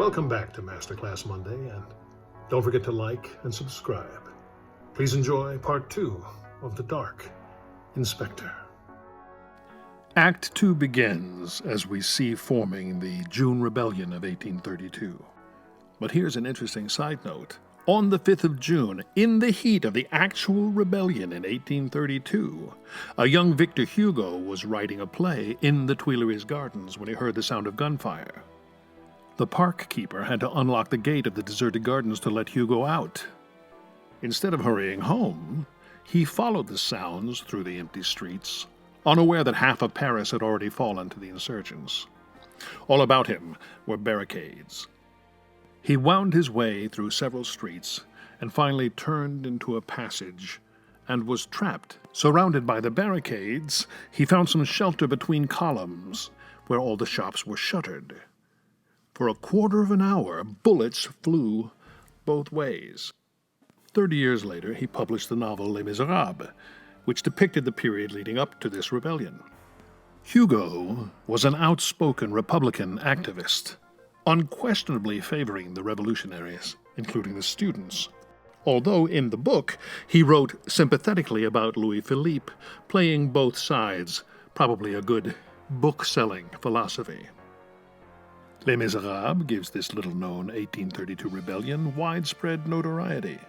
Welcome back to Masterclass Monday, and don't forget to like and subscribe. Please enjoy part 2 of The Dark Inspector. Act 2 begins as we see forming the June Rebellion of 1832. But here's an interesting side note. On the 5th of June, in the heat of the actual rebellion in 1832, a young Victor Hugo was writing a play in the Tuileries Gardens when he heard the sound of gunfire. The park keeper had to unlock the gate of the deserted gardens to let Hugo out. Instead of hurrying home, he followed the sounds through the empty streets, unaware that half of Paris had already fallen to the insurgents. All about him were barricades. He wound his way through several streets and finally turned into a passage and was trapped. Surrounded by the barricades, he found some shelter between columns where all the shops were shuttered. For a quarter of an hour, bullets flew both ways. 30 years later, he published the novel Les Miserables, which depicted the period leading up to this rebellion. Hugo was an outspoken Republican activist, unquestionably favoring the revolutionaries, including the students. Although in the book, he wrote sympathetically about Louis-Philippe, playing both sides, probably a good book-selling philosophy. Les Miserables gives this little-known 1832 rebellion widespread notoriety.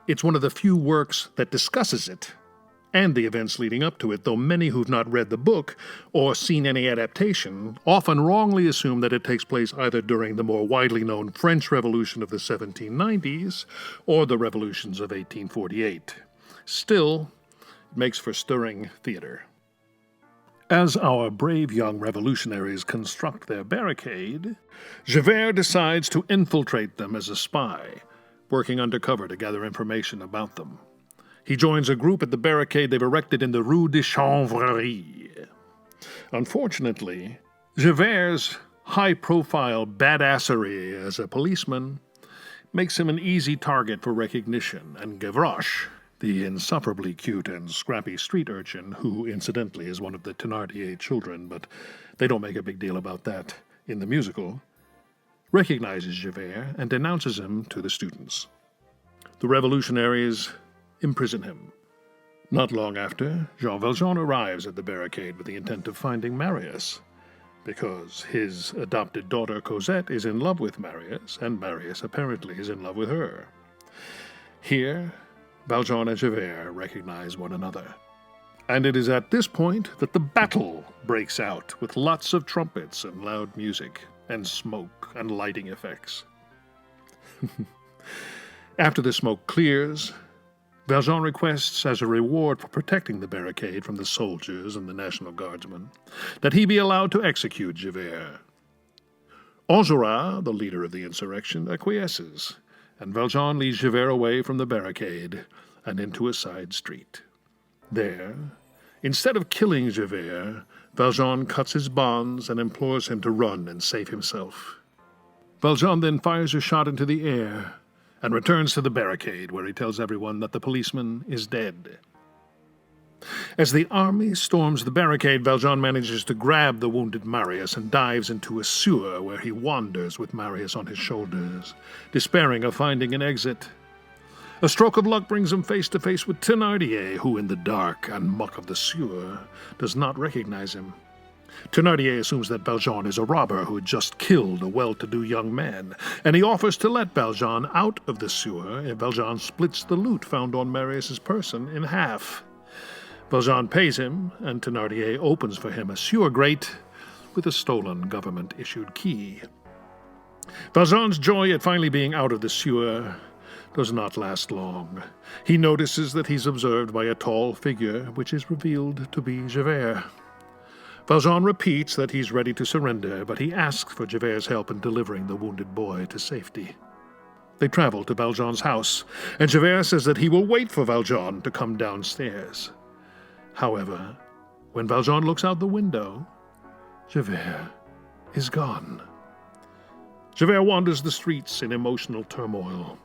It's one of the few works that discusses it, and the events leading up to it, though many who've not read the book or seen any adaptation often wrongly assume that it takes place either during the more widely known French Revolution of the 1790s or the revolutions of 1848. Still, it makes for stirring theater. As our brave young revolutionaries construct their barricade, Javert decides to infiltrate them as a spy, working undercover to gather information about them. He joins a group at the barricade they've erected in the Rue de Chanvrerie. Unfortunately, Javert's high-profile badassery as a policeman makes him an easy target for recognition, and Gavroche, the insufferably cute and scrappy street urchin, who incidentally is one of the Thénardier children, but they don't make a big deal about that in the musical, recognizes Javert and denounces him to the students. The revolutionaries imprison him. Not long after, Jean Valjean arrives at the barricade with the intent of finding Marius, because his adopted daughter Cosette is in love with Marius, and Marius apparently is in love with her. Here, Valjean and Javert recognize one another. And it is at this point that the battle breaks out, with lots of trumpets and loud music, and smoke and lighting effects. After the smoke clears, Valjean requests, as a reward for protecting the barricade from the soldiers and the National Guardsmen, that he be allowed to execute Javert. Enjolras, the leader of the insurrection, acquiesces, and Valjean leads Javert away from the barricade and into a side street. There, instead of killing Javert, Valjean cuts his bonds and implores him to run and save himself. Valjean then fires a shot into the air and returns to the barricade, where he tells everyone that the policeman is dead. As the army storms the barricade, Valjean manages to grab the wounded Marius and dives into a sewer where he wanders with Marius on his shoulders, despairing of finding an exit. A stroke of luck brings him face to face with Thénardier, who in the dark and muck of the sewer does not recognize him. Thénardier assumes that Valjean is a robber who had just killed a well-to-do young man, and he offers to let Valjean out of the sewer if Valjean splits the loot found on Marius's person in half. Valjean pays him, and Thénardier opens for him a sewer grate with a stolen government-issued key. Valjean's joy at finally being out of the sewer does not last long. He notices that he's observed by a tall figure, which is revealed to be Javert. Valjean repeats that he's ready to surrender, but he asks for Javert's help in delivering the wounded boy to safety. They travel to Valjean's house, and Javert says that he will wait for Valjean to come downstairs. However, when Valjean looks out the window, Javert is gone. Javert wanders the streets in emotional turmoil.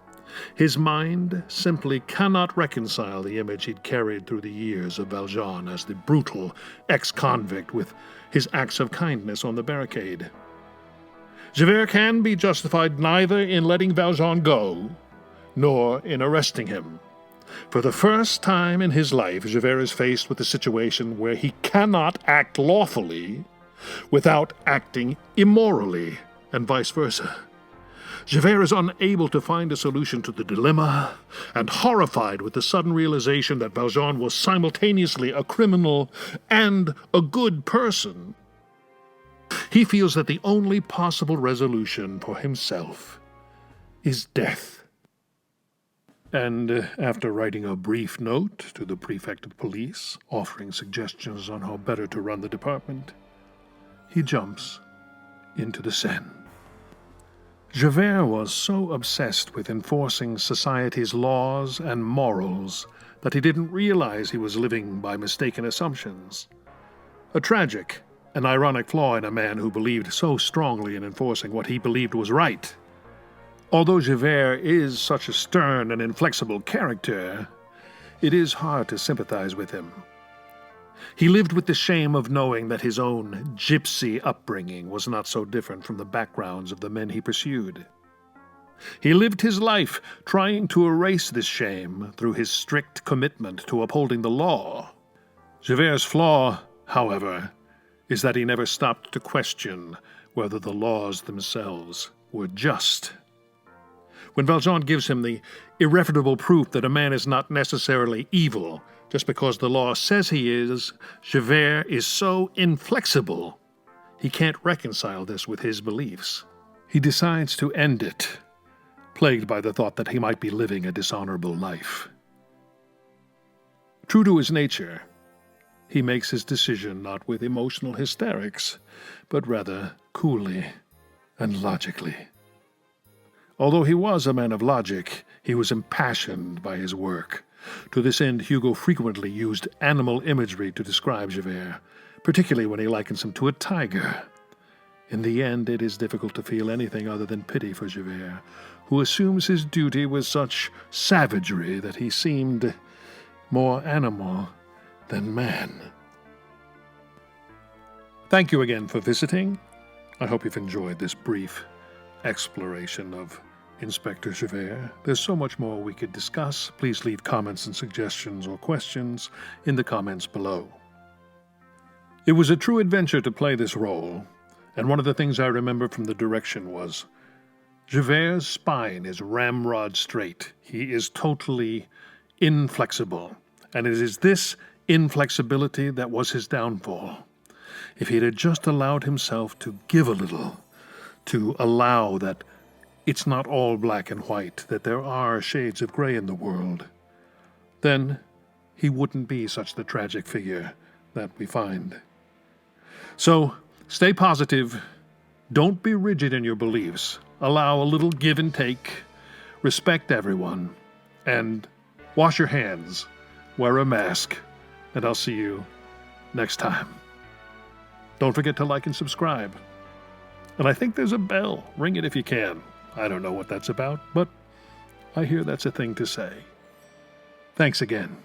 His mind simply cannot reconcile the image he'd carried through the years of Valjean as the brutal ex-convict with his acts of kindness on the barricade. Javert can be justified neither in letting Valjean go nor in arresting him. For the first time in his life, Javert is faced with a situation where he cannot act lawfully without acting immorally, and vice versa. Javert is unable to find a solution to the dilemma, and horrified with the sudden realization that Valjean was simultaneously a criminal and a good person, he feels that the only possible resolution for himself is death. And after writing a brief note to the prefect of police, offering suggestions on how better to run the department, he jumps into the Seine. Javert was so obsessed with enforcing society's laws and morals that he didn't realize he was living by mistaken assumptions. A tragic and ironic flaw in a man who believed so strongly in enforcing what he believed was right. Although Javert is such a stern and inflexible character, it is hard to sympathize with him. He lived with the shame of knowing that his own gypsy upbringing was not so different from the backgrounds of the men he pursued. He lived his life trying to erase this shame through his strict commitment to upholding the law. Javert's flaw, however, is that he never stopped to question whether the laws themselves were just. When Valjean gives him the irrefutable proof that a man is not necessarily evil just because the law says he is, Javert is so inflexible he can't reconcile this with his beliefs. He decides to end it, plagued by the thought that he might be living a dishonorable life. True to his nature, he makes his decision not with emotional hysterics, but rather coolly and logically. Although he was a man of logic, he was impassioned by his work. To this end, Hugo frequently used animal imagery to describe Javert, particularly when he likens him to a tiger. In the end, it is difficult to feel anything other than pity for Javert, who assumes his duty with such savagery that he seemed more animal than man. Thank you again for visiting. I hope you've enjoyed this brief exploration of Inspector Javert. There's so much more we could discuss. Please leave comments and suggestions or questions in the comments below. It was a true adventure to play this role, and one of the things I remember from the direction was Javert's spine is ramrod straight. He is totally inflexible, and it is this inflexibility that was his downfall. If he had just allowed himself to give a little, to allow that it's not all black and white, that there are shades of gray in the world, then he wouldn't be such the tragic figure that we find. So, stay positive, don't be rigid in your beliefs, allow a little give and take, respect everyone, and wash your hands, wear a mask, and I'll see you next time. Don't forget to like and subscribe. And I think there's a bell. Ring it if you can. I don't know what that's about, but I hear that's a thing to say. Thanks again.